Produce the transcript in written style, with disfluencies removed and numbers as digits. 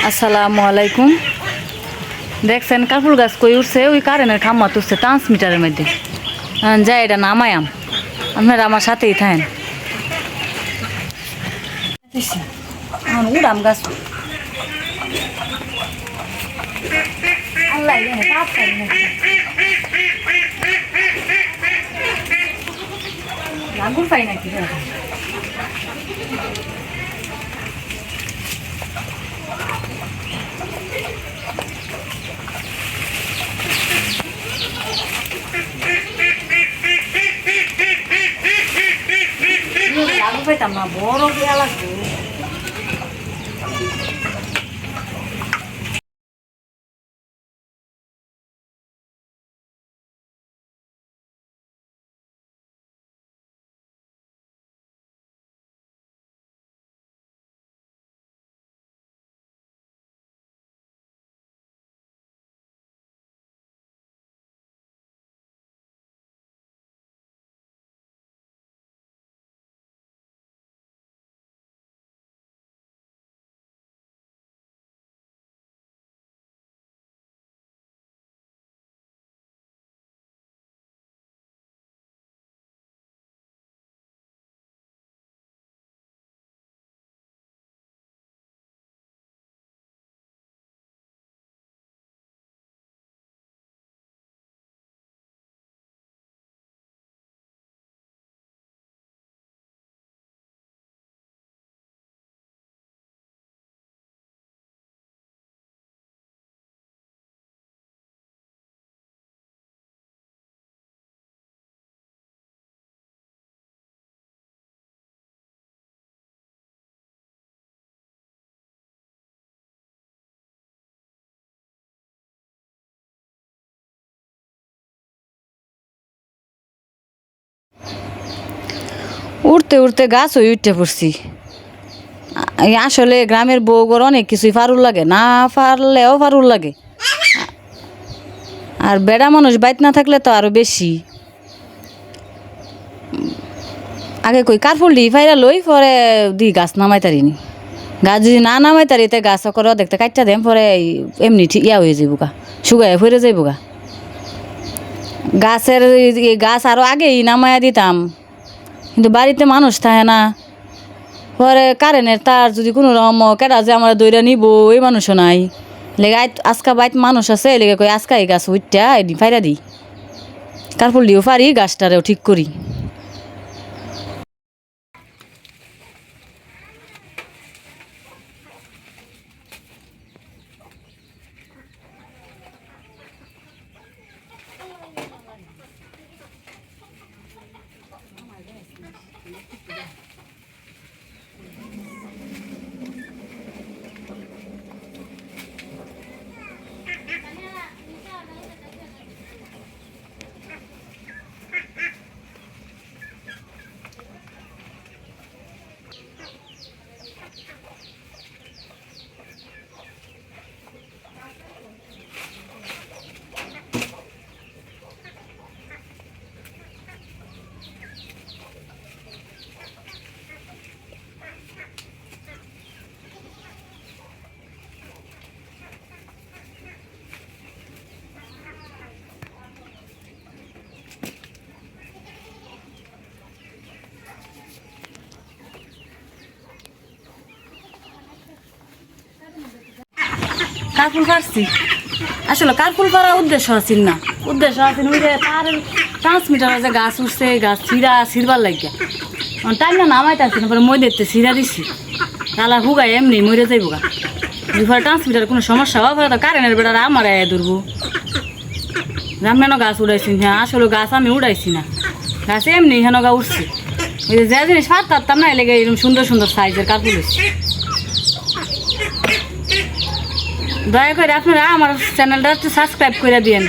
আসসালামু আলাইকুম। দেখছেন কাকুর গাছ কই উঠছে, ওই কারেন্টের খাম্মা তুলছে ট্রান্সমিটারের মধ্যে। যাই এটা নামায়াম, আপনারা আমার সাথেই থাকেন। উড়াম গাছ লাগুর পাই নাকি লাগুর পাইতাম না, বড় পেয়া লাগবে। উঠতে উঠতে গাছ হয়ে উঠতে পড়ছি। আসলে গ্রামের বউগর অনেক কিছুই ফারুল লাগে, না পারলেও ফারুল লাগে। আর বেড়া মানুষ বাইত না থাকলে তো আরো বেশি। আগে কই কারফুল ডি ফাইরা লই, পরে দি গাছ নামাই তারিনি। গাছ যদি না নামাই তারি তে গাছ করে দেখতে কাটটা দেম, পরে এমনি ঠিক ইয়া হয়ে যাইব গা, শুকায় ফিরে যাইব গা। গাছের গাছ আরো আগেই নামাইয়া দিতাম, কিন্তু বাড়িতে মানুষ থাকে না। পরে কারেন্টের তার যদি কোনো রকম কেটা যে আমার দইরা নিব, ওই মানুষও নাই। লেগে আজকা বাইত মানুষ আছে, লেগে কই আজকা এই গাছ উঠটা এদিন ফাইরা দিই, কারফুল দিও পারি, গাছটারেও ঠিক করি। কারফুল পারছি, আসলে কারফুল পাড়া উদ্দেশ্য আছিল না, উদ্দেশ্য আছিল ওই যে তার ট্রান্সমিটারে যে গাছ উঠছে, গাছ ছিঁড়বার লাগিয়া টাইম না নামাইতে আসছি না, পরে মই দেখতে ছিঁড়া দিচ্ছি, তাহলে হুগাই এমনি মরে যাইব গা। পরে ট্রান্সমিটারে কোনো সমস্যা হওয়া পরে তো কারেন্টের বেড়ারা আমার ধরবো। রামনান গাছ উড়াইছি, হ্যাঁ আসলে গাছ আমি উড়াইছি না, গাছ এমনি হেন গা উঠছে। এই যে জিনিস পারতাম না, লেগে এরকম সুন্দর সুন্দর সাইজের কারফুল হচ্ছে। দয়া করে আপনারা আমার চ্যানেলটা একটু সাবস্ক্রাইব করে দিন।